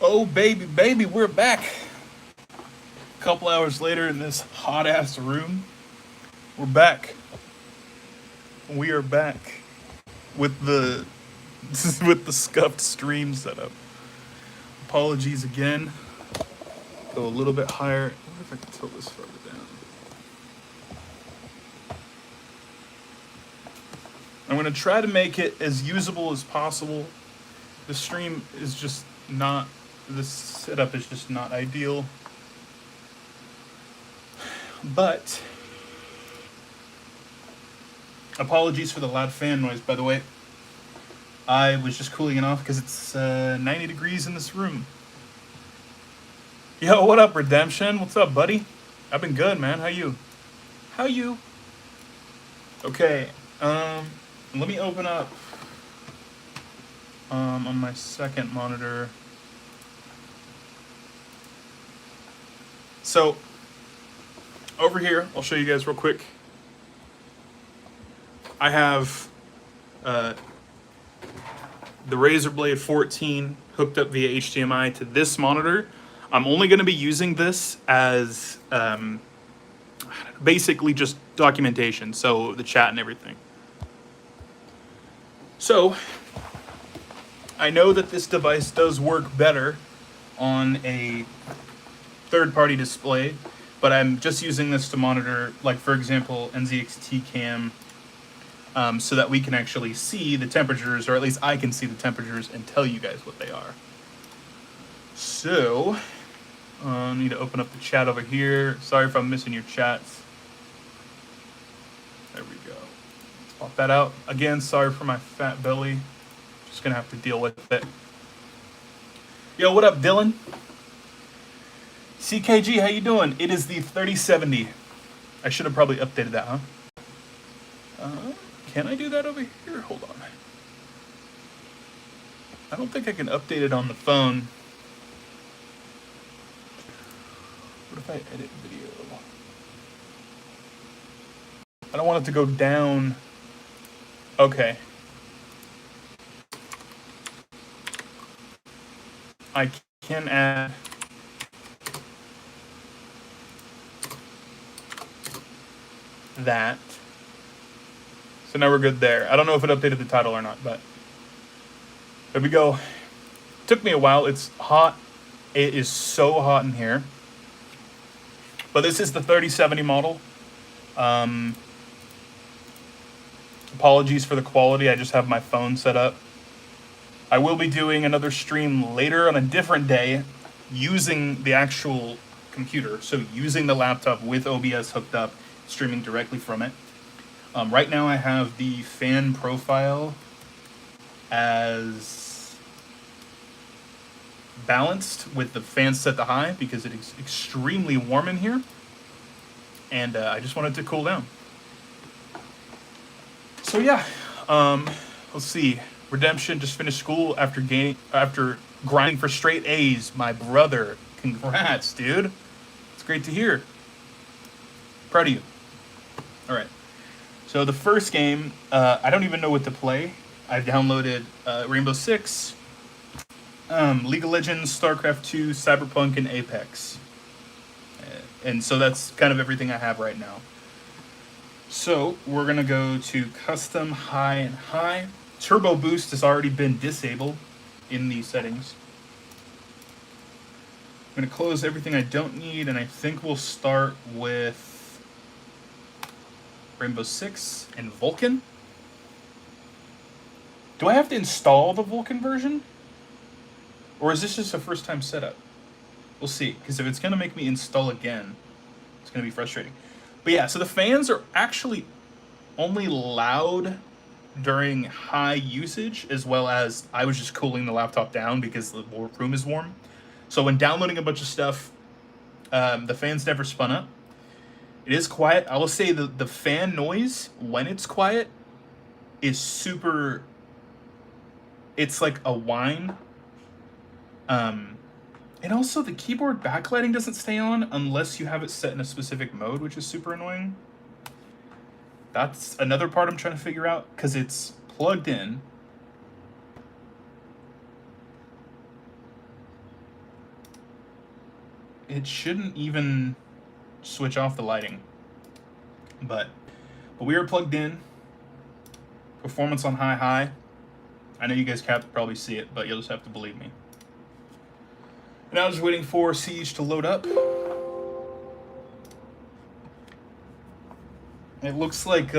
Oh baby, baby, we're back. A couple hours later in this hot ass room, we're back. We are back with the with the scuffed stream setup. Apologies again. Go a little bit higher. I wonder if I can tilt this further down. I'm gonna try to make it as usable as possible. The stream is just not. This setup is just not ideal. But apologies for the loud fan noise, by the way. I was just cooling it off because it's 90 degrees in this room. Yo, what up, Redemption? What's up, buddy? I've been good, man. How you? How you? Okay, let me open up on my second monitor. So, over here, I'll show you guys real quick. I have the Razer Blade 14 hooked up via HDMI to this monitor. I'm only going to be using this as basically just documentation, so the chat and everything. So, I know that this device does work better on a third-party display, but I'm just using this to monitor, like for example, NZXT cam, so that we can actually see the temperatures, or at least I can see the temperatures and tell you guys what they are. So, I need to open up the chat over here. Sorry if I'm missing your chats. There we go. Let's pop that out. Again, sorry for my fat belly. Just gonna have to deal with it. Yo, what up, Dylan? CKG, how you doing? It is the 3070. I should have probably updated that, huh? Can I do that over here? Hold on. I don't think I can update it on the phone. What if I edit video? I don't want it to go down. Okay. I can add that. So now we're good there. I don't know if it updated the title or not, but there we go. Took me a while. It's hot. It is so hot in here. But this is the 3070 model. Apologies for the quality. I just have my phone set up. I will be doing another stream later on a different day using the actual computer. So using the laptop with OBS hooked up, streaming directly from it. Right now I have the fan profile as balanced with the fan set to high because it is extremely warm in here. And I just wanted to cool down. So yeah, let's see. Redemption just finished school after grinding for straight A's. My brother, congrats, dude. It's great to hear. Proud of you. All right. So the first game, I don't even know what to play. I downloaded Rainbow Six, League of Legends, StarCraft 2, Cyberpunk, and Apex. And so that's kind of everything I have right now. So we're going to go to custom, high, and high. Turbo boost has already been disabled in these settings. I'm going to close everything I don't need, and I think we'll start with Rainbow Six and Vulkan. Do I have to install the Vulkan version? Or is this just a first time setup? We'll see, because if it's going to make me install again, it's going to be frustrating. But yeah, so the fans are actually only loud during high usage, as well as I was just cooling the laptop down because the room is warm. So when downloading a bunch of stuff, the fans never spun up. It is quiet. I will say the fan noise, when it's quiet, is super... It's like a whine. And also the keyboard backlighting doesn't stay on unless you have it set in a specific mode, which is super annoying. That's another part I'm trying to figure out, because it's plugged in. it shouldn't even switch off the lighting. But we are plugged in. Performance on high. I know you guys can't probably see it, but you'll just have to believe me. And I was waiting for Siege to load up. It looks like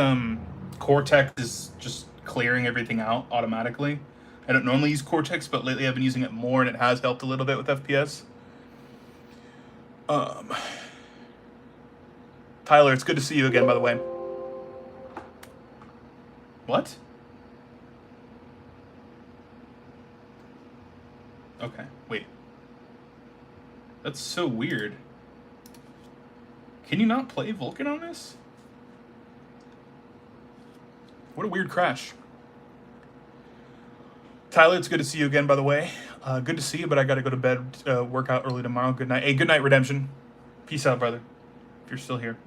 Cortex is just clearing everything out automatically. I don't normally use Cortex, but lately I've been using it more, and it has helped a little bit with FPS. Tyler, it's good to see you again, by the way. What? Okay, wait. That's so weird. Can you not play Vulkan on this? What a weird crash. Tyler, it's good to see you again, by the way. Good to see you, but I gotta go to bed, work out early tomorrow. Good night. Hey, good night, Redemption. Peace out, brother, if you're still here.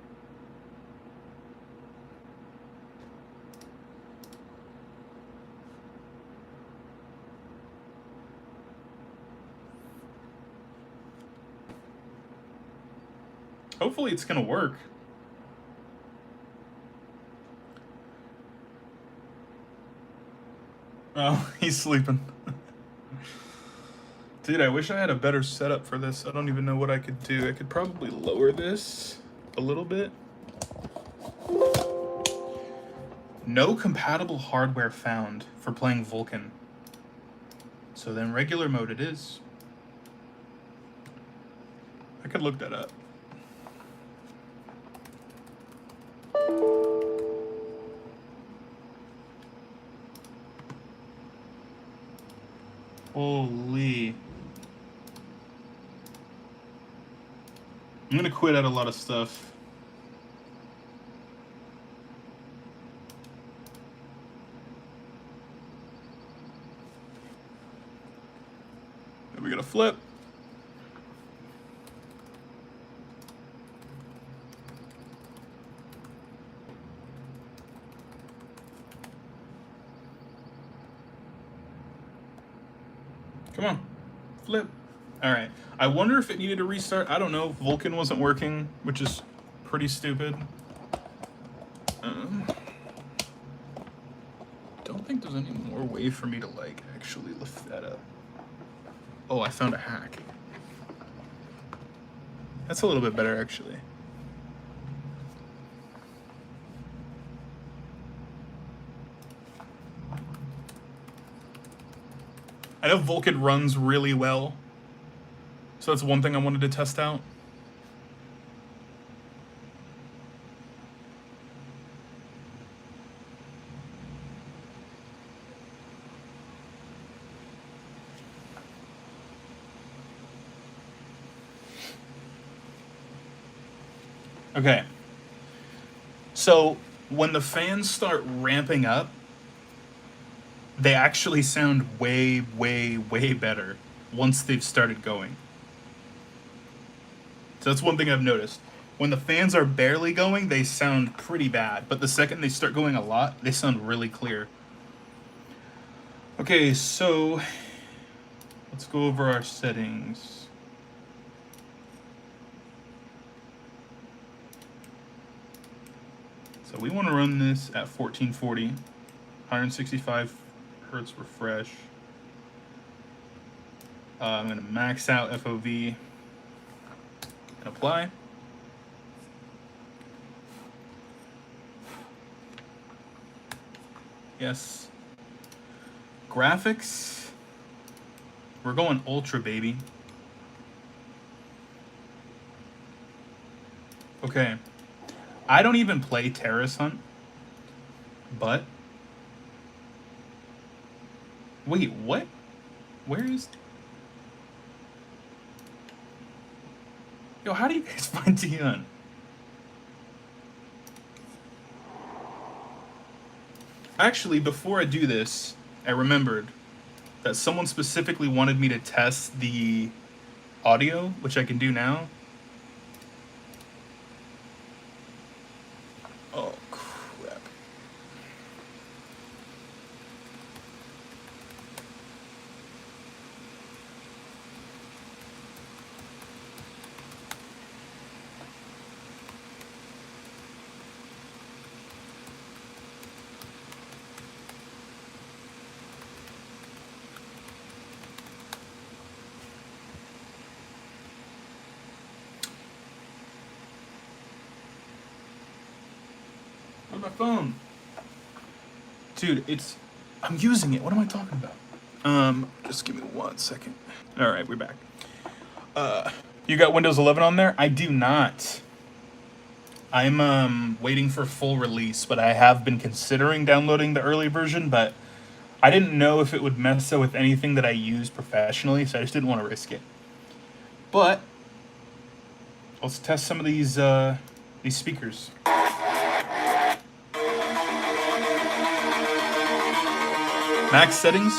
Hopefully it's gonna work. Oh, he's sleeping. Dude, I wish I had a better setup for this. I don't even know what I could do. I could probably lower this a little bit. No compatible hardware found for playing Vulkan. So then regular mode it is. I could look that up. Holy. I'm gonna quit out a lot of stuff. Then we gotta flip. Come on, flip. All right. I wonder if it needed a restart. I don't know. Vulkan wasn't working, which is pretty stupid. Don't think there's any more way for me to like actually lift that up. Oh, I found a hack. That's a little bit better actually. I know Vulkan runs really well, so that's one thing I wanted to test out. Okay, so when the fans start ramping up, they actually sound way, way, way better once they've started going. So that's one thing I've noticed. When the fans are barely going, they sound pretty bad. But the second they start going a lot, they sound really clear. Okay, so let's go over our settings. So we want to run this at 1440, 165 hertz refresh. I'm going to max out FOV and apply. Yes. Graphics. We're going ultra, baby. Okay. I don't even play Terrace Hunt, but wait, what? Where is? Yo, how do you guys find Tian? Actually, before I do this, I remembered that someone specifically wanted me to test the audio, which I can do now. Oh, crap. my phone? Dude, I'm using it. What am I talking about? Just give me 1 second. All right, we're back. You got Windows 11 on there? I do not. I'm waiting for full release, but I have been considering downloading the early version, but I didn't know if it would mess with anything that I use professionally, so I just didn't want to risk it. But let's test some of these speakers. Max settings.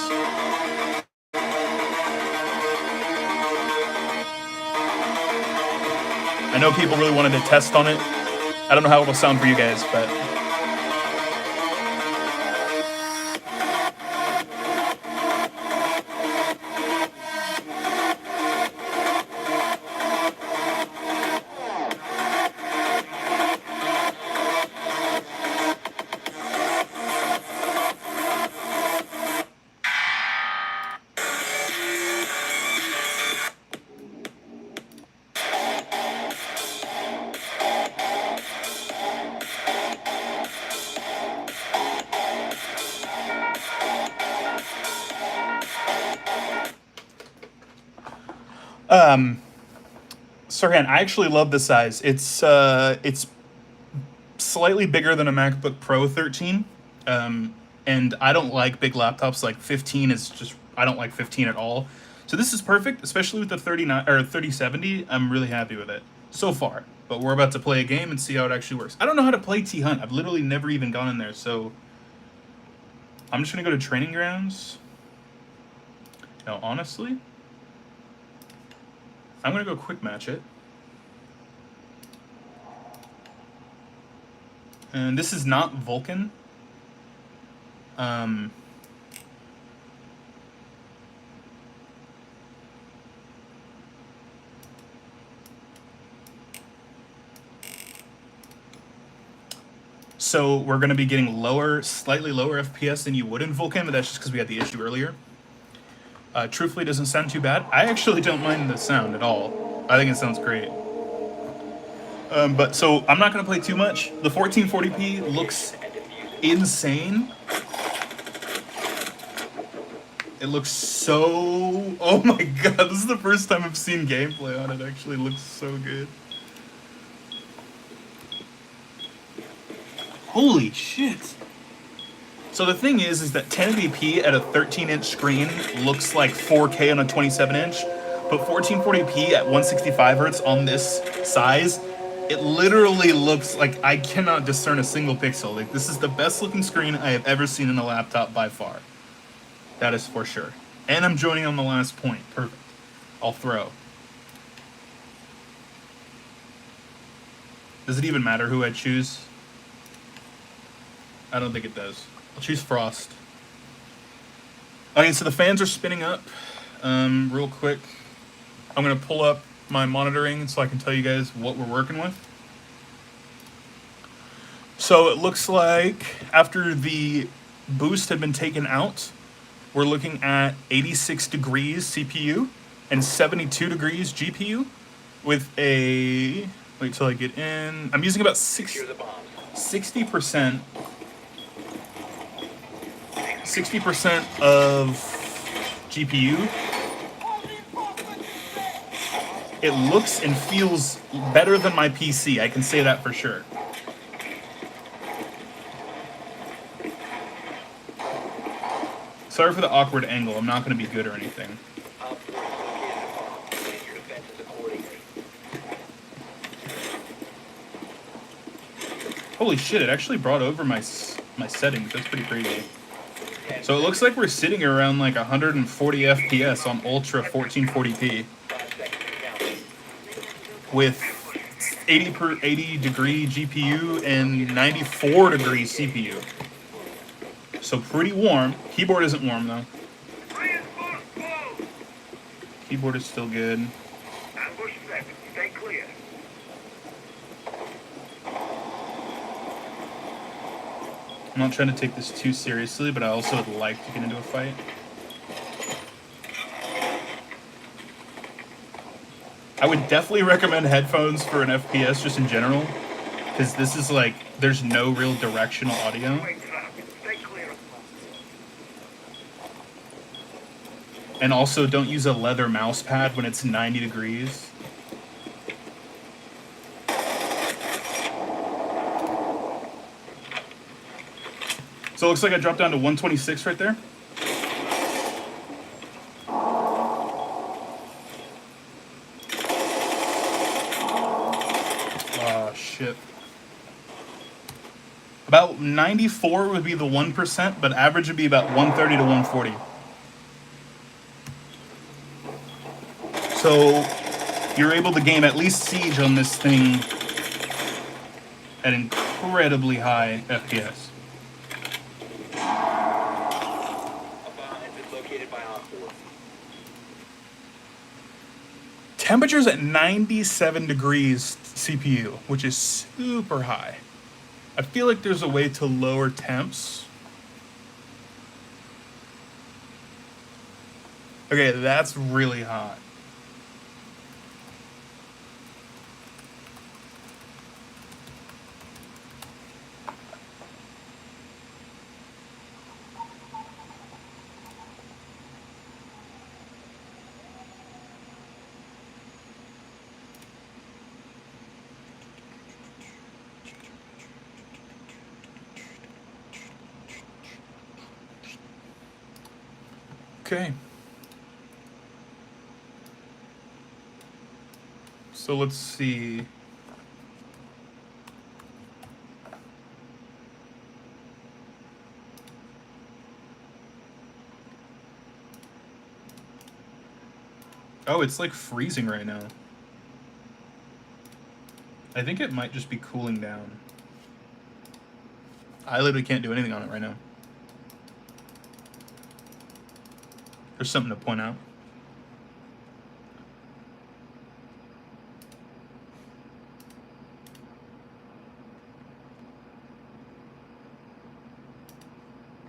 I know people really wanted to test on it. I don't know how it'll sound for you guys, but Sirhan, I actually love the size. It's slightly bigger than a MacBook Pro 13, and I don't like big laptops. Like 15 is just, I don't like 15 at all. So this is perfect, especially with the 3070. I'm really happy with it so far. But we're about to play a game and see how it actually works. I don't know how to play T-Hunt. I've literally never even gone in there, so I'm just gonna go to training grounds. Now, honestly, I'm gonna go quick match it. And this is not Vulkan. So we're gonna be getting slightly lower FPS than you would in Vulkan, but that's just because we had the issue earlier. Truthfully, it doesn't sound too bad. I actually don't mind the sound at all. I think it sounds great. But so I'm not gonna play too much. The 1440p looks insane. It looks so... Oh my god, this is the first time I've seen gameplay on it. It actually looks so good. Holy shit. So the thing is that 1080p at a 13-inch screen looks like 4K on a 27-inch, but 1440p at 165 hertz on this size, it literally looks like I cannot discern a single pixel. Like, this is the best looking screen I have ever seen in a laptop by far. That is for sure. And I'm joining on the last point. Perfect. I'll throw. Does it even matter who I choose? I don't think it does. I'll choose Frost. Okay, so the fans are spinning up. Real quick, I'm gonna pull up my monitoring so I can tell you guys what we're working with. So it looks like after the boost had been taken out, we're looking at 86 degrees CPU and 72 degrees GPU with a, wait till I get in, I'm using about 60% of GPU. It looks and feels better than my PC, I can say that for sure. Sorry for the awkward angle, I'm not going to be good or anything. Holy shit, it actually brought over my settings, that's pretty crazy. So it looks like we're sitting around like 140 FPS on Ultra 1440p. With 80 degree GPU and 94 degree CPU. So pretty warm. Keyboard isn't warm though. Keyboard is still good. Stay clear. I'm not trying to take this too seriously, but I also would like to get into a fight. I would definitely recommend headphones for an FPS just in general, because this is like, there's no real directional audio. And also, don't use a leather mouse pad when it's 90 degrees. So it looks like I dropped down to 126 right there. Oh, shit. About 94 would be the 1%, but average would be about 130 to 140. So you're able to game at least Siege on this thing at incredibly high FPS. Temperatures at 97 degrees CPU, which is super high. I feel like there's a way to lower temps. Okay, that's really hot. Okay. So let's see. Oh, it's like freezing right now. I think it might just be cooling down. I literally can't do anything on it right now. There's something to point out.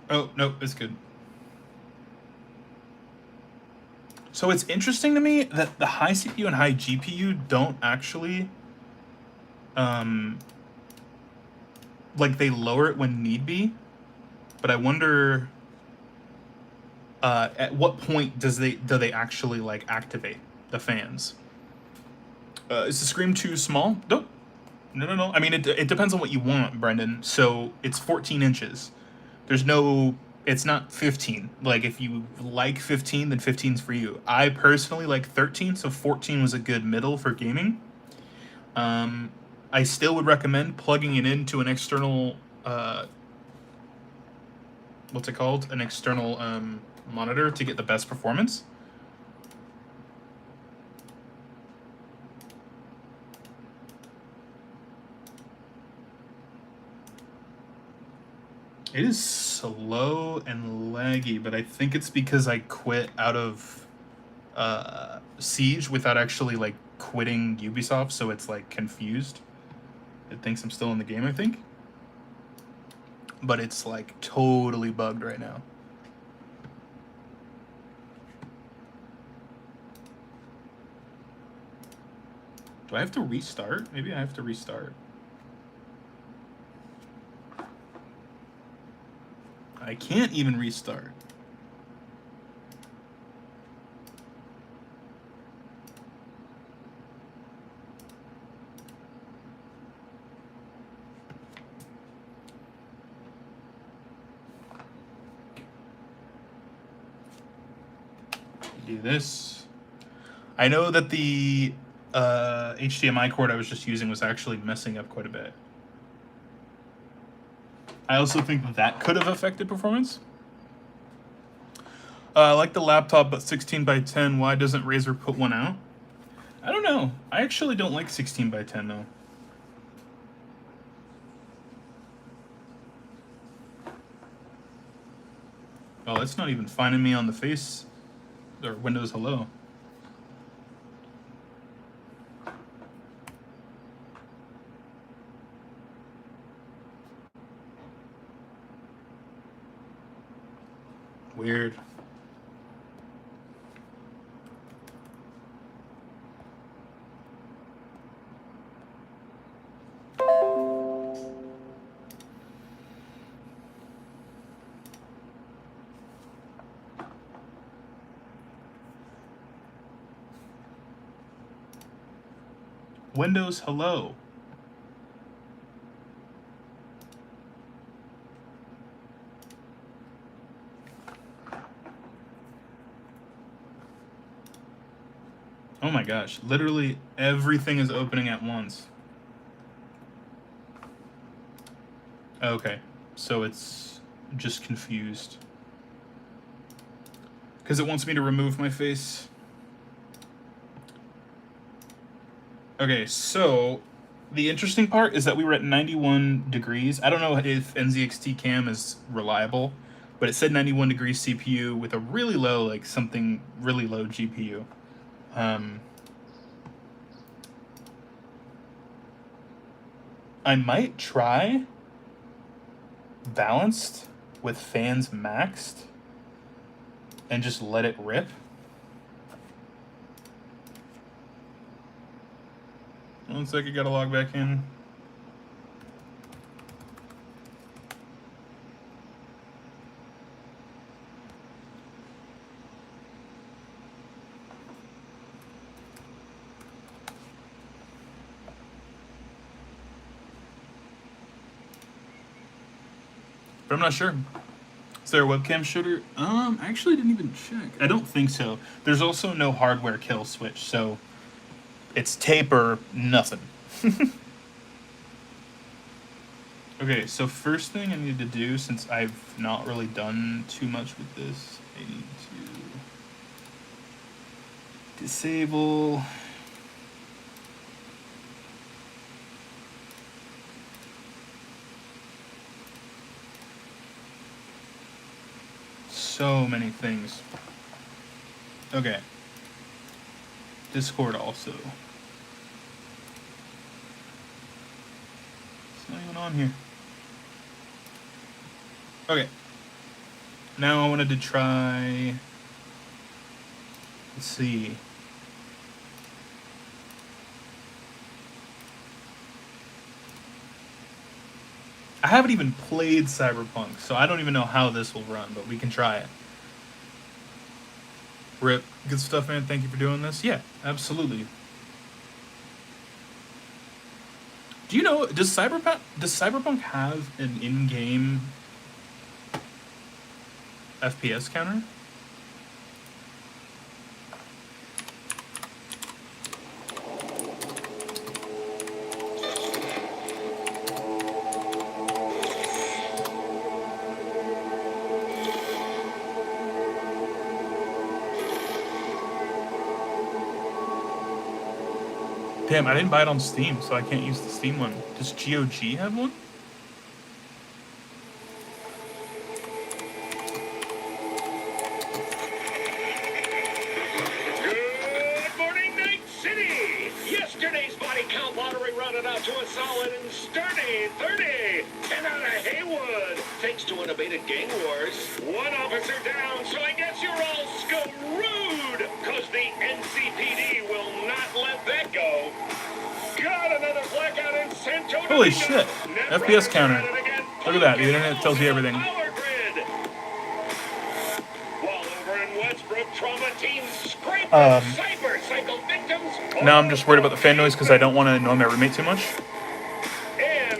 Oh, no, it's good. So it's interesting to me that the high CPU and high GPU don't actually, like they lower it when need be, but I wonder at what point do they actually like activate the fans? Is the screen too small? No. I mean, it depends on what you want, Brendan. So it's 14 inches. There's no, it's not 15. Like if you like 15, then 15's for you. I personally like 13, so 14 was a good middle for gaming. I still would recommend plugging it into an external, what's it called? An external monitor to get the best performance. It is slow and laggy, but I think it's because I quit out of Siege without actually like quitting Ubisoft, so it's like confused. It thinks I'm still in the game, I think. But it's like totally bugged right now. Do I have to restart? Maybe I have to restart. I can't even restart. Do this. I know that the HDMI cord I was just using was actually messing up quite a bit. I also think that could have affected performance. I like the laptop, but 16 by 10. Why doesn't Razer put one out? I don't know. I actually don't like 16 by 10 though. Oh, it's not even finding me on the face or Windows Hello. Weird. Windows, hello. Oh my gosh, literally everything is opening at once. Okay, so it's just confused. Because it wants me to remove my face. Okay, so the interesting part is that we were at 91 degrees. I don't know if NZXT cam is reliable, but it said 91 degrees CPU with a really low, like something really low GPU. I might try balanced with fans maxed and just let it rip. One second, gotta log back in. But I'm not sure. Is there a webcam shooter? I actually didn't even check. I don't think so. There's also no hardware kill switch, so it's tape or nothing. Okay, so first thing I need to do, since I've not really done too much with this, I need to disable. So many things. Okay. Discord also. It's not even on here. Okay. Now I wanted to try. Let's see. I haven't even played Cyberpunk, so I don't even know how this will run, but we can try it. Rip. Good stuff, man. Thank you for doing this. Yeah, absolutely. Do you know, does Cyberpunk have an in-game FPS counter? Damn, I didn't buy it on Steam, so I can't use the Steam one. Does GOG have one? Good morning, Night City! Yesterday's body count lottery rounded out to a solid and sturdy 30. 10 out of Haywood, thanks to unabated gang wars. One officer down, so I guess you're all screwed, because the NCPD will not let that go. Got another blackout in Santo Domingo. Holy shit. FPS counter. Look at that. The internet tells you everything. While over in Westbrook, trauma teams scrape cycle victims. Now I'm just worried about the fan noise because I don't want to annoy my roommate too much.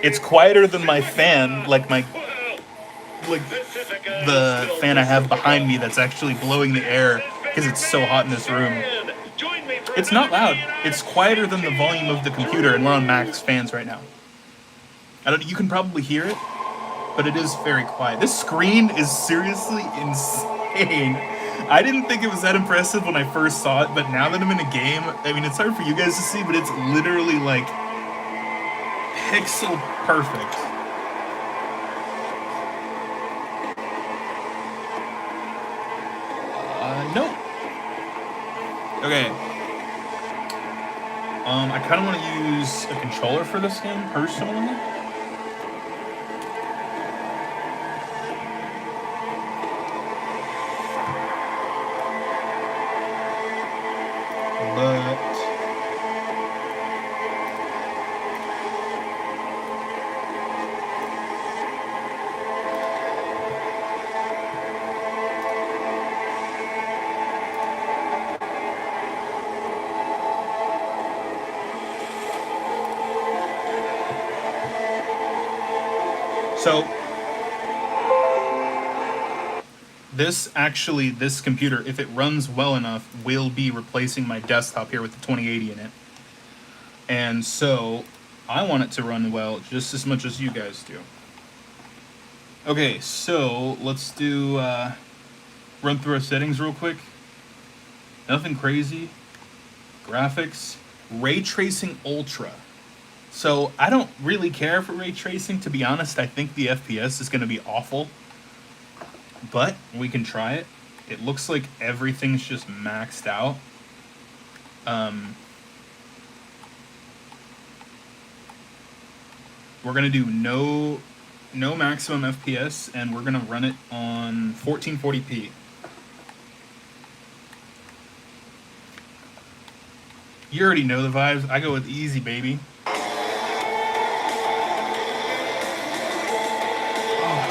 It's quieter than my fan, like the fan I have behind me that's actually blowing the air because it's so hot in this room. It's not loud. It's quieter than the volume of the computer, and we're on max fans right now. You can probably hear it, but it is very quiet. This screen is seriously insane. I didn't think it was that impressive when I first saw it, but now that I'm in a game, I mean, it's hard for you guys to see, but it's literally like pixel perfect. No. Okay. I kind of want to use a controller for this game, personally. But So this computer, if it runs well enough, will be replacing my desktop here with the 2080 in it. And so I want it to run well just as much as you guys do. Okay, so let's do run through our settings real quick. Nothing crazy. Graphics, ray tracing ultra. So I don't really care for ray tracing, to be honest. I think the FPS is going to be awful, but we can try it. It looks like everything's just maxed out. We're going to do no maximum FPS, and we're going to run it on 1440p. You already know the vibes. I go with easy, baby. Oh,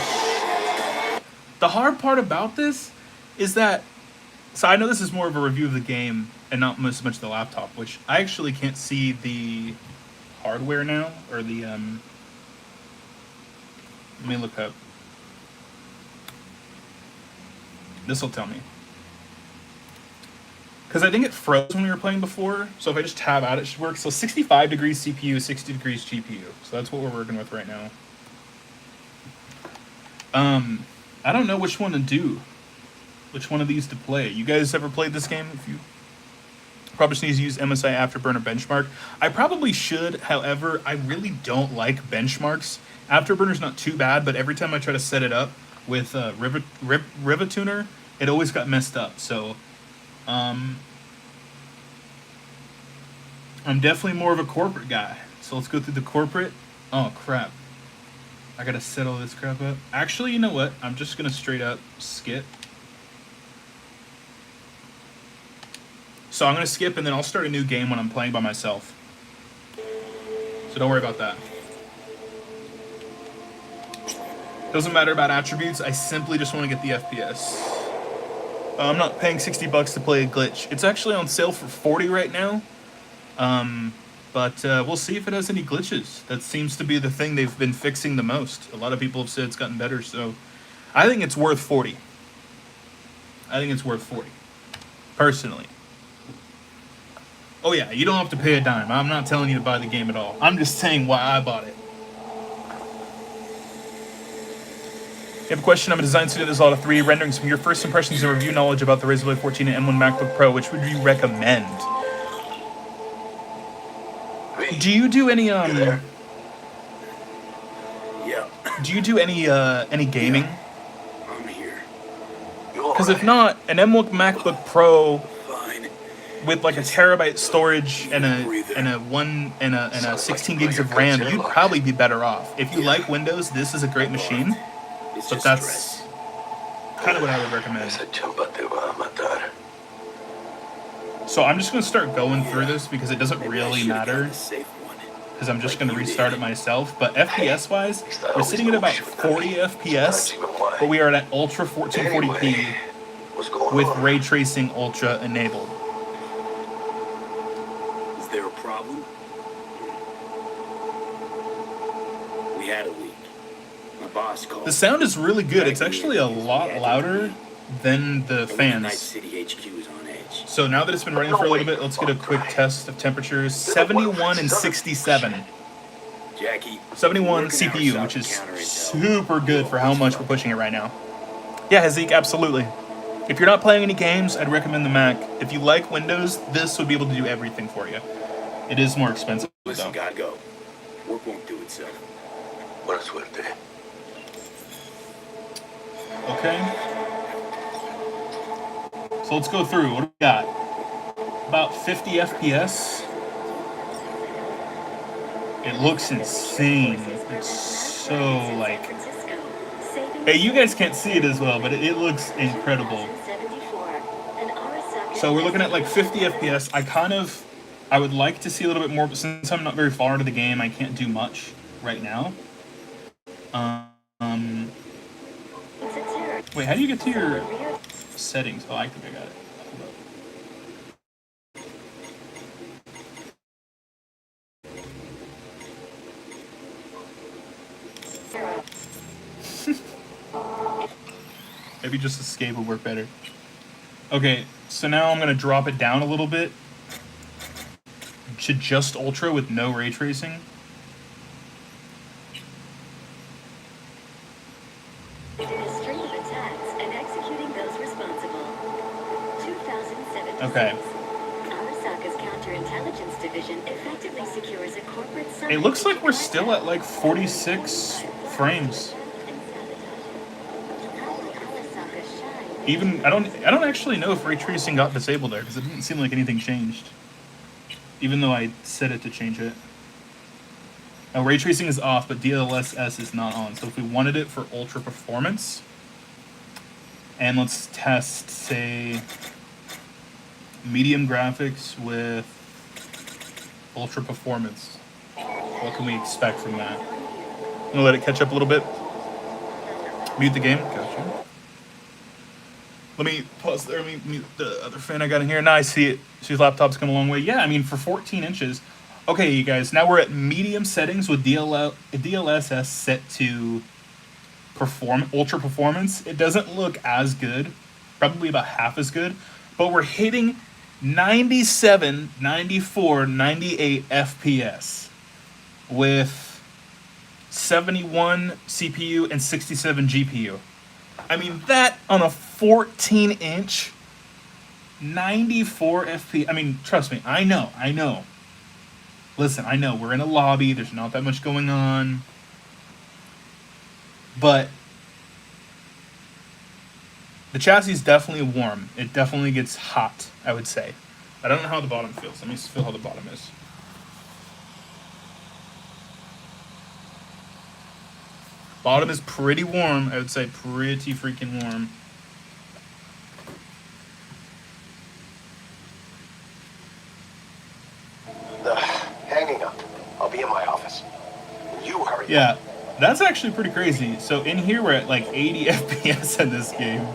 shit. The hard part about this is that, so I know this is more of a review of the game and not so much the laptop, which I actually can't see the hardware now, or the, let me look up. This will tell me. Because I think it froze when we were playing before, so if I just tab out, it should work. So 65 degrees CPU, 60 degrees GPU. So that's what we're working with right now. I don't know which one to do. Which one of these to play. You guys ever played this game? If you probably just need to use MSI Afterburner benchmark. I probably should, however, I really don't like benchmarks. Afterburner's not too bad, but every time I try to set it up with Rivatuner, it always got messed up. So I'm definitely more of a corporate guy. So let's go through the corporate. Oh, crap. I gotta set all this crap up. Actually, you know what? I'm just gonna straight up skip. So I'm gonna skip, and then I'll start a new game when I'm playing by myself. So don't worry about that. Doesn't matter about attributes. I simply just want to get the FPS. I'm not paying $60 to play a glitch. It's actually on sale for $40 right now. But we'll see if it has any glitches. That seems to be the thing they've been fixing the most. A lot of people have said it's gotten better, so I think it's worth $40. I think it's worth $40, personally. Oh yeah, you don't have to pay a dime. I'm not telling you to buy the game at all. I'm just saying why I bought it. You have a question? I'm a design student. There's a lot of 3D renderings. From your first impressions and review knowledge about the Razer Blade 14 and M1 MacBook Pro, which would you recommend? Do you do any Yeah. Do you do any gaming? I'm here. Because if not, an M1 MacBook Pro Fine. with like a terabyte storage and a 16 gigs of RAM, you'd probably be better off. If you like Windows, this is a great machine. It's But just that's stress. kind of what I would recommend. Esa chamba te va a matar. So I'm just going to start going through this because it doesn't Maybe I really should've matter. gotten a safe one. Because I'm just going to restart it myself. But FPS-wise, we're sitting at about 40 FPS, but we are at Ultra 1440p What's going with on? Ray Tracing Ultra enabled. Is there a problem? We had a leak. My boss called. The sound is really good. It's actually a lot louder than the Night fans. City HQ is on edge. So now that it's been running for a little bit, let's get a quick test of temperatures. 71 and 67. Jackie. 71 working hours CPU, out which is counterintel. super good for how much we're pushing it right now. Yeah, Zeke, absolutely. If you're not playing any games, I'd recommend the Mac. If you like Windows, this would be able to do everything for you. It is more expensive, Listen, though. gotta go. Work won't do itself. Buena suerte. Okay. So let's go through. What do we got? About 50 FPS. It looks insane. It's so like... Hey, you guys can't see it as well, but it looks incredible. So we're looking at like 50 FPS. I would like to see a little bit more, but since I'm not very far into the game, I can't do much right now. Wait, how do you get to your settings? Oh, I think I got it. Hold up. Maybe just escape would work better. Okay, so now I'm going to drop it down a little bit to just ultra with no ray tracing. Okay. It looks like we're still at like 46 frames. Even I don't actually know if ray tracing got disabled there because it didn't seem like anything changed. Even though I set it to change it. Oh, ray tracing is off, but DLSS is not on. So if we wanted it for ultra performance, and let's test, say, medium graphics with ultra performance. What can we expect from that? I'm gonna let it catch up a little bit. Mute the game. Gotcha. Let me pause there. Let me mute the other fan I got in here. Now I see it. See, laptop's come a long way. Yeah, I mean, for 14 inches. Okay, you guys. Now we're at medium settings with DLSS set to ultra performance. It doesn't look as good. Probably about half as good. But we're hitting 97, 94, 98 FPS with 71 CPU and 67 GPU. I mean, that on a 14-inch, 94 FPS. I mean, trust me, I know. Listen, I know, we're in a lobby, there's not that much going on. But the chassis is definitely warm. It definitely gets hot, I would say. I don't know how the bottom feels. Let me feel how the bottom is. Bottom is pretty warm. I would say pretty freaking warm. Hanging up. I'll be in my office. You hurry up. Yeah, that's actually pretty crazy. So in here we're at like 80 FPS in this game.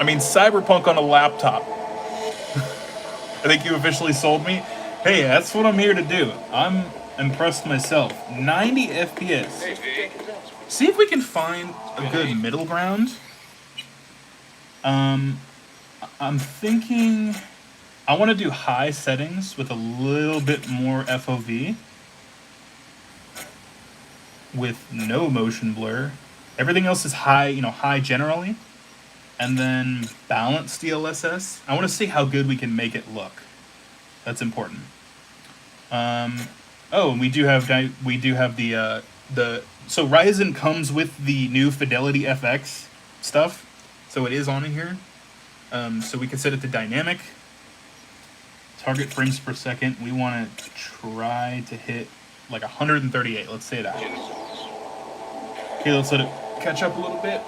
I mean, Cyberpunk on a laptop. I think you officially sold me. Hey, that's what I'm here to do. I'm impressed myself. 90 FPS. Hey, See if we can find a good middle ground. I'm thinking I want to do high settings with a little bit more FOV with no motion blur. Everything else is high, high generally. And then balance DLSS. I want to see how good we can make it look. That's important. Oh, and we do have the so Ryzen comes with the new Fidelity FX stuff, so it is on in here. So we can set it to dynamic. Target frames per second. We want to try to hit like 138. Let's say that. Okay, let's let it catch up a little bit.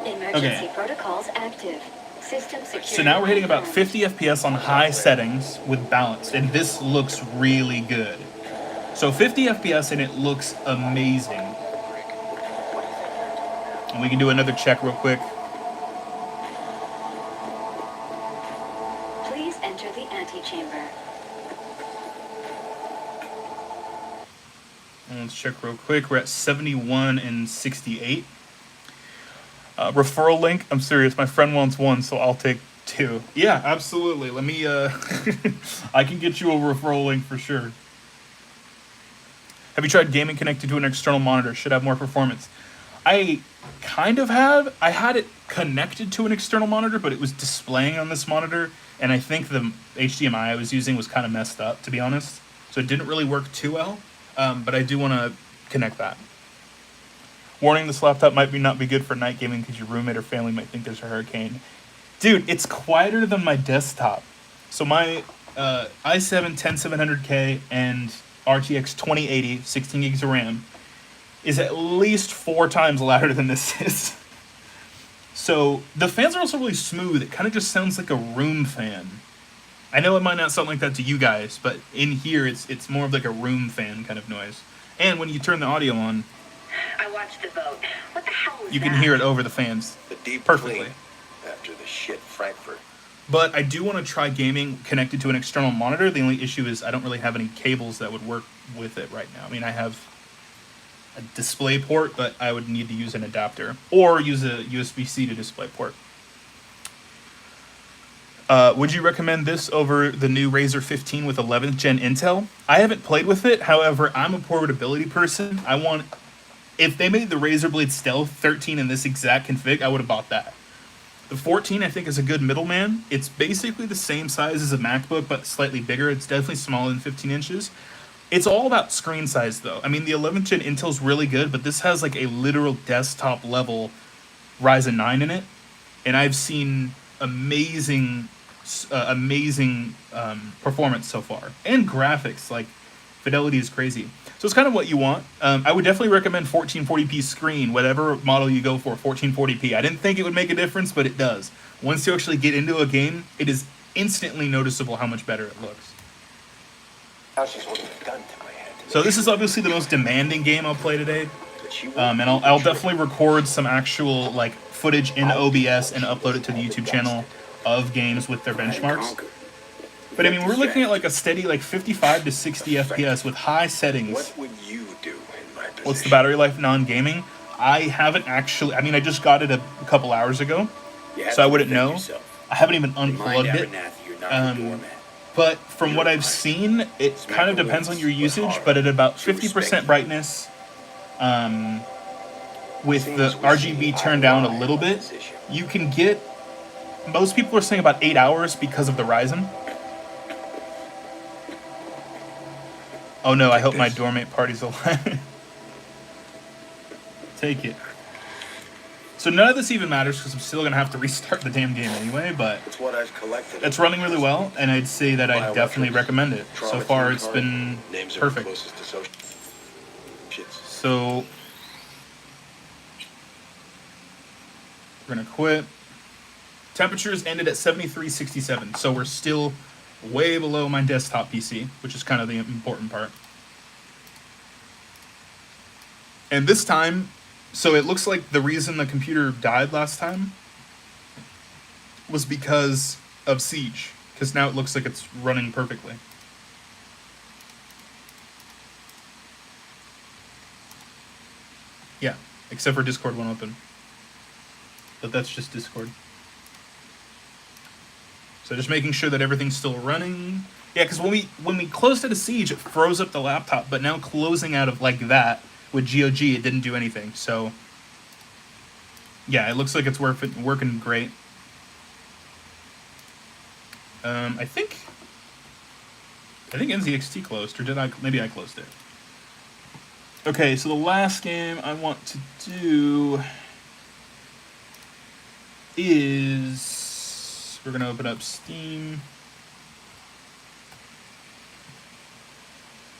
Emergency protocols active. System security. So now we're hitting about 50 FPS on high settings with balance, and this looks really good. So 50 FPS and it looks amazing. And we can do another check real quick. Please enter the antechamber. And let's check real quick. We're at 71 and 68. Referral link. I'm serious. My friend wants one, so I'll take 2. Yeah, absolutely. Let me. I can get you a referral link for sure. Have you tried gaming connected to an external monitor? Should have more performance. I kind of have. I had it connected to an external monitor, but it was displaying on this monitor, and I think the HDMI I was using was kind of messed up, to be honest. So it didn't really work too well. But I do want to connect that. Warning, this laptop might not be good for night gaming because your roommate or family might think there's a hurricane. Dude, it's quieter than my desktop. So my i7 10700K and RTX 2080, 16 gigs of RAM, is at least 4 times louder than this is. So the fans are also really smooth. It kind of just sounds like a room fan. I know it might not sound like that to you guys, but in here it's more of like a room fan kind of noise. And when you turn the audio on, I watched the vote. What the hell was you can that? hear it over the fans The deep perfectly. clean after the shit Frankfurt. But I do want to try gaming connected to an external monitor. The only issue is I don't really have any cables that would work with it right now. I mean, I have a display port, but I would need to use an adapter or use a USB-C to display port. Would you recommend this over the new Razer 15 with 11th gen Intel? I haven't played with it. However, I'm a portability person. If they made the Razer Blade Stealth 13 in this exact config, I would have bought that. The 14, I think, is a good middleman. It's basically the same size as a MacBook, but slightly bigger. It's definitely smaller than 15 inches. It's all about screen size, though. I mean, the 11th gen Intel's really good, but this has like a literal desktop level Ryzen 9 in it, and I've seen amazing performance so far, and graphics. Like, fidelity is crazy. So it's kind of what you want. I would definitely recommend 1440p screen, whatever model you go for, 1440p. I didn't think it would make a difference, but it does. Once you actually get into a game, it is instantly noticeable how much better it looks. Now she's holding a gun to my head. So this is obviously the most demanding game I'll play today. And I'll definitely record some actual like footage in OBS and upload it to the YouTube channel of games with their benchmarks. But I mean, we're looking at like a steady like 55 to 60 FPS with high settings. What would you do in my position? What's the battery life non-gaming? I haven't actually, I mean, I just got it a couple hours ago, so I wouldn't know. I haven't even unplugged it. But from what I've seen, it kind of depends on your usage, but at about 50% brightness, with the RGB turned down a little bit, you can get, most people are saying about 8 hours because of the Ryzen. Oh no, I hope my doormate party's alive. Take it. So none of this even matters because I'm still going to have to restart the damn game anyway, but It's what I've collected. it's running really well, and I'd say that I definitely recommend it. So far, it's been perfect. So we're going to quit. Temperatures ended at 73.67, so we're still way below my desktop PC, which is kind of the important part. And this time, so it looks like the reason the computer died last time was because of Siege, because now it looks like it's running perfectly. Yeah, except for Discord won't open. But that's just Discord. So just making sure that everything's still running. Yeah, because when we closed out of Siege, it froze up the laptop, but now closing out of like that with GOG, it didn't do anything. So yeah, it looks like it's working great. I think NZXT closed, or did I? Maybe I closed it. Okay, so the last game I want to do is, we're gonna open up Steam,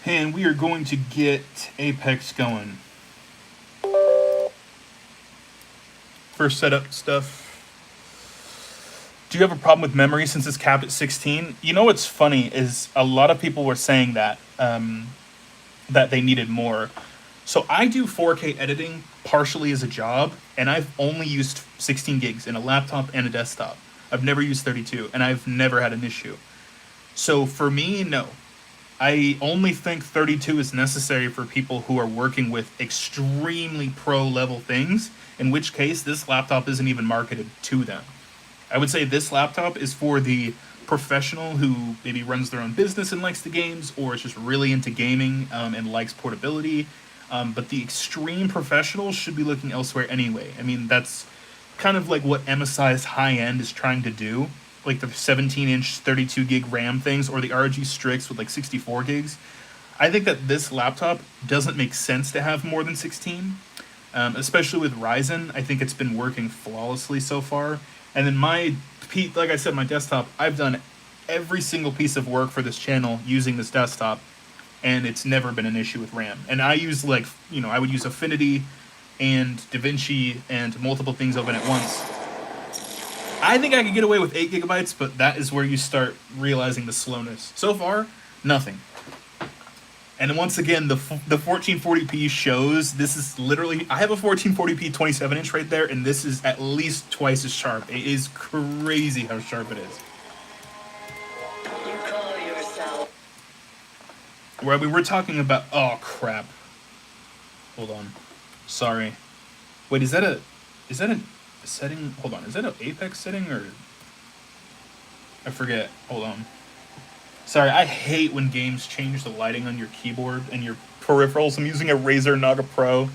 and we are going to get Apex going. First setup stuff. Do you have a problem with memory since it's capped at 16? You know what's funny is a lot of people were saying that that they needed more. So I do 4K editing partially as a job, and I've only used 16 gigs in a laptop and a desktop. I've never used 32, and I've never had an issue. So for me, no. I only think 32 is necessary for people who are working with extremely pro-level things, in which case this laptop isn't even marketed to them. I would say this laptop is for the professional who maybe runs their own business and likes the games, or is just really into gaming and likes portability. But the extreme professionals should be looking elsewhere anyway. I mean, that's kind of like what MSI's high-end is trying to do. Like the 17-inch 32 gig RAM things, or the ROG Strix with like 64 gigs. I think that this laptop doesn't make sense to have more than 16, especially with Ryzen. I think it's been working flawlessly so far. And then like I said, my desktop, I've done every single piece of work for this channel using this desktop, and it's never been an issue with RAM. And I use I would use Affinity and DaVinci and multiple things open at once. I think I could get away with 8 gigabytes, but that is where you start realizing the slowness. So far, nothing. And once again, the 1440p shows, this is literally, I have a 1440p 27-inch right there, and this is at least twice as sharp. It is crazy how sharp it is. You call yourself. Where we were talking about, oh crap. Hold on. Sorry. Wait, is that a setting? Hold on. Is that an Apex setting or? I forget. Hold on. Sorry, I hate when games change the lighting on your keyboard and your peripherals. I'm using a Razer Naga Pro.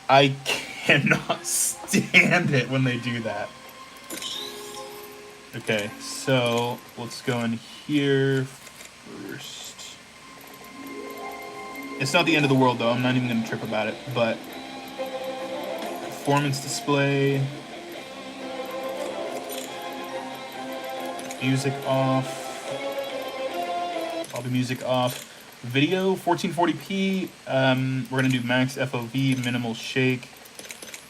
I cannot stand it when they do that. Okay, so let's go in here first. It's not the end of the world though. I'm not even going to trip about it, but performance display, music off. All the music off. Video 1440p. We're gonna do max FOV, minimal shake.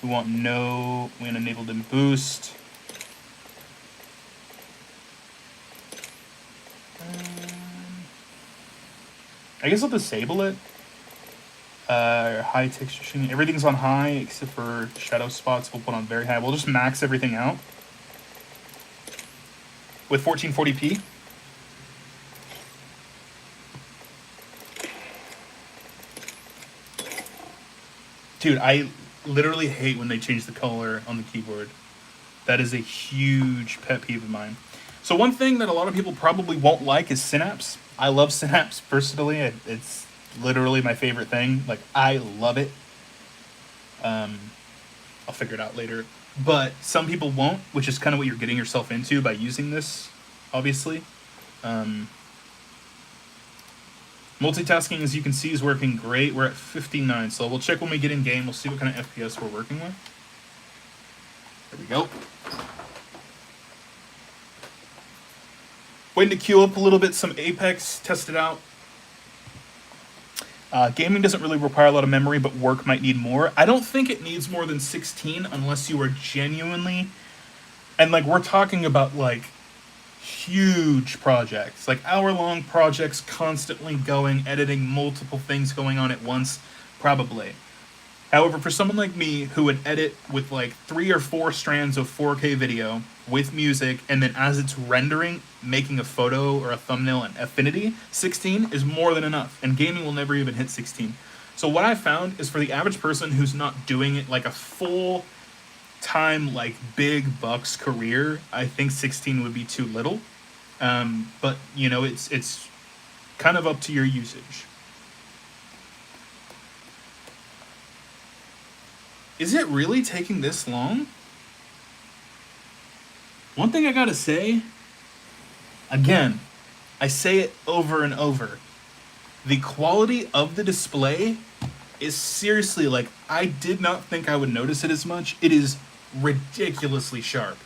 We want no. We're gonna enable them boost. I guess I'll disable it. High texture shading. Everything's on high except for shadow spots. We'll put on very high. We'll just max everything out with 1440p. Dude, I literally hate when they change the color on the keyboard. That is a huge pet peeve of mine. So one thing that a lot of people probably won't like is Synapse. I love Synapse personally. It's literally my favorite thing. Like, I love it. I'll figure it out later. But some people won't, which is kind of what you're getting yourself into by using this, obviously. Multitasking, as you can see, is working great. We're at 59, so we'll check when we get in game. We'll see what kind of FPS we're working with. There we go. Waiting to queue up a little bit, some Apex, test it out. Gaming doesn't really require a lot of memory, but work might need more. I don't think it needs more than 16 unless you are genuinely... And, like, we're talking about, like, huge projects, like hour-long projects, constantly going, editing multiple things going on at once, probably. However, for someone like me who would edit with like 3 or 4 strands of 4K video with music, and then as it's rendering, making a photo or a thumbnail in Affinity, 16 is more than enough, and gaming will never even hit 16. So what I found is for the average person who's not doing it like a full time, like big bucks career, I think 16 would be too little. But you know, it's kind of up to your usage. Is it really taking this long? One thing I gotta say, again, I say it over and over, the quality of the display is seriously, like, I did not think I would notice it as much. It is ridiculously sharp.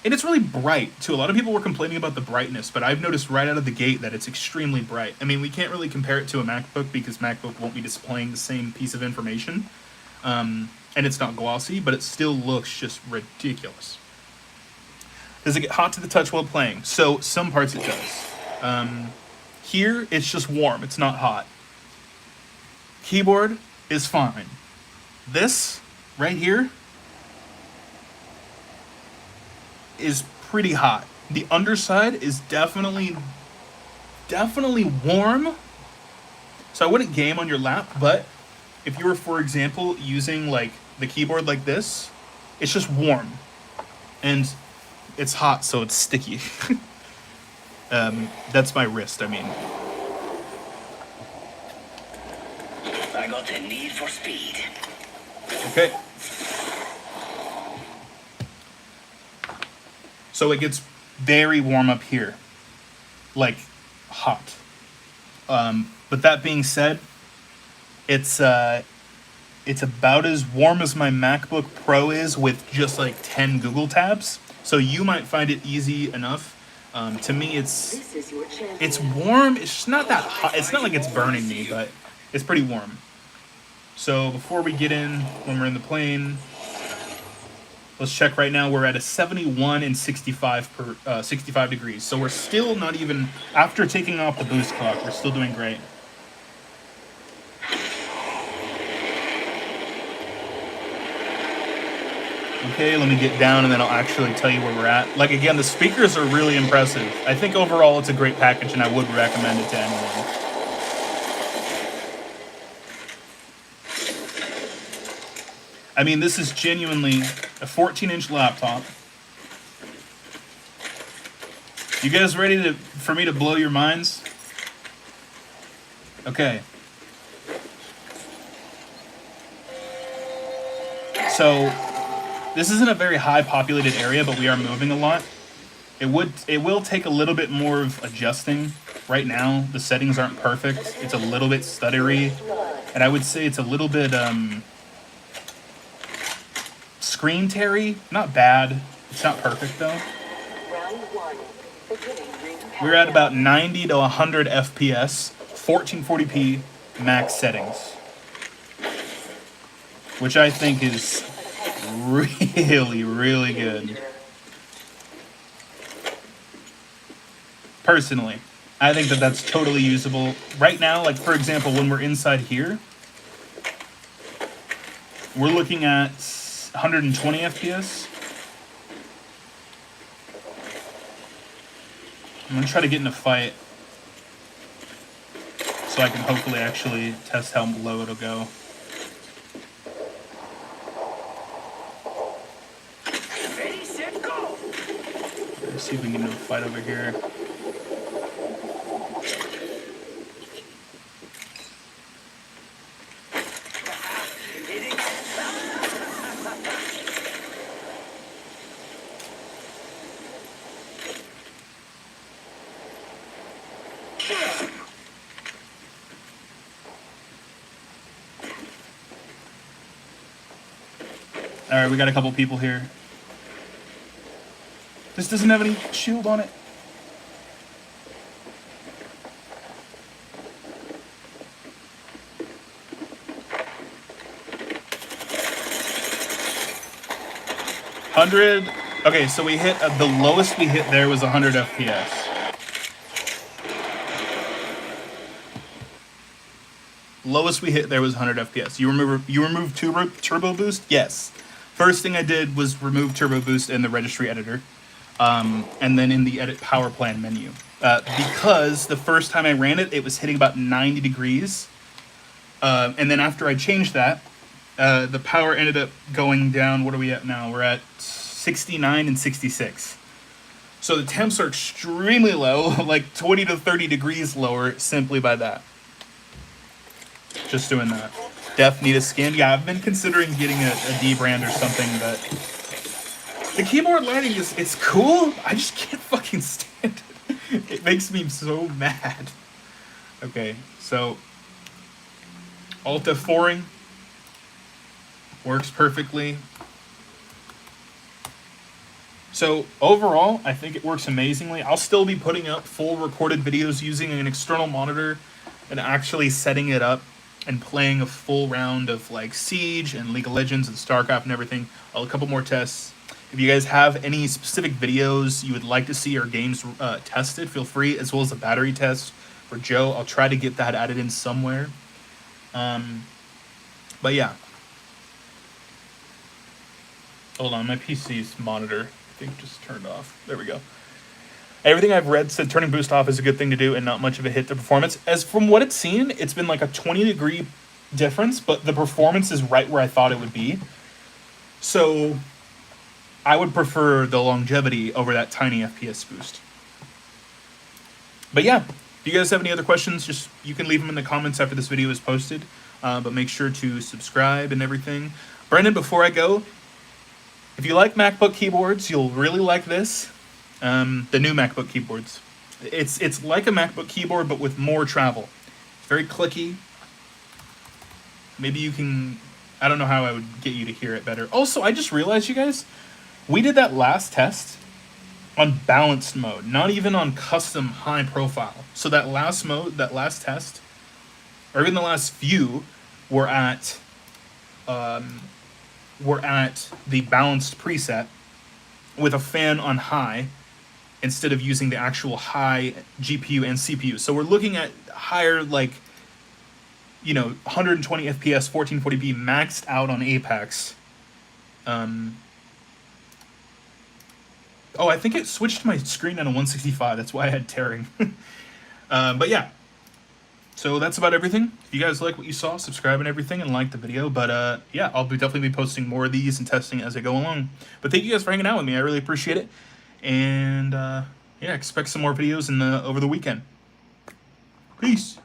And it's really bright, too. A lot of people were complaining about the brightness, but I've noticed right out of the gate that it's extremely bright. I mean, we can't really compare it to a MacBook because MacBook won't be displaying the same piece of information. And it's not glossy, but it still looks just ridiculous. Does it get hot to the touch while playing? So, some parts it does. Here, it's just warm. It's not hot. Keyboard is fine. This, right here, is pretty hot. The underside is definitely warm. So I wouldn't game on your lap, but if you were, for example, using like the keyboard like this, it's just warm. And it's hot, so it's sticky. That's my wrist, I mean. I got a need for speed. Okay. So it gets very warm up here. Like, hot. But that being said, it's about as warm as my MacBook Pro is with just like 10 Google tabs. So you might find it easy enough. To me, it's warm. It's just not that hot. It's not like it's burning me, but it's pretty warm. So before we get in, when we're in the plane, let's check right now. We're at a 71 and 65 degrees. So we're still not even, after taking off the boost clock, we're still doing great. Okay, let me get down and then I'll actually tell you where we're at. Like, again, the speakers are really impressive. I think overall it's a great package and I would recommend it to anyone. I mean, this is genuinely a 14-inch laptop. You guys ready for me to blow your minds? Okay. So, this isn't a very high populated area, but we are moving a lot. It will take a little bit more of adjusting. Right now, the settings aren't perfect. It's a little bit stuttery, and I would say it's a little bit screen teary. Not bad. It's not perfect though. We're at about 90 to 100 FPS, 1440p max settings, which I think is really, really good. Personally, I think that that's totally usable. Right now, like for example, when we're inside here, we're looking at 120 FPS. I'm gonna try to get in a fight so I can hopefully actually test how low it'll go. Ready, set, go! Let's see if we can get in a fight over here. Alright, we got a couple people here. This doesn't have any shield on it. $100. Okay, so we hit the lowest we hit there was 100 FPS. Lowest we hit there was 100 FPS. You remove turbo boost? Yes. First thing I did was remove turbo boost in the registry editor, and then in the edit power plan menu. Because the first time I ran it, it was hitting about 90 degrees. And then after I changed that, the power ended up going down. What are we at now? We're at 69 and 66. So the temps are extremely low, like 20 to 30 degrees lower simply by that. Just doing that. Def need a skin. Yeah, I've been considering getting a D brand or something, but the keyboard lighting it's cool. I just can't fucking stand it. It makes me so mad. Okay, so Alt F4ing works perfectly. So overall, I think it works amazingly. I'll still be putting up full recorded videos using an external monitor and actually setting it up and playing a full round of like Siege and League of Legends and StarCraft and everything. A couple more tests. If you guys have any specific videos you would like to see or games tested, feel free, as well as a battery test for Joe. I'll try to get that added in somewhere. But yeah. Hold on, my PC's monitor, I think, just turned off. There we go. Everything I've read said turning boost off is a good thing to do and not much of a hit to performance. As from what it's seen, it's been like a 20-degree difference, but the performance is right where I thought it would be. So I would prefer the longevity over that tiny FPS boost. But yeah, if you guys have any other questions, just you can leave them in the comments after this video is posted. But make sure to subscribe and everything. Brendan, before I go, if you like MacBook keyboards, you'll really like this. The new MacBook keyboards. It's like a MacBook keyboard, but with more travel. It's very clicky. Maybe you can... I don't know how I would get you to hear it better. Also, I just realized, you guys, we did that last test on balanced mode, not even on custom high profile. So that last mode, that last test, or even the last few, were at the balanced preset with a fan on high instead of using the actual high GPU and CPU. So we're looking at higher, like, you know, 120 FPS, 1440p maxed out on Apex. Oh, I think it switched my screen on a 165. That's why I had tearing. But yeah. So that's about everything. If you guys like what you saw, subscribe and everything, and like the video. But yeah, I'll definitely be posting more of these and testing as I go along. But thank you guys for hanging out with me. I really appreciate it. And yeah, expect some more videos over the weekend. Peace.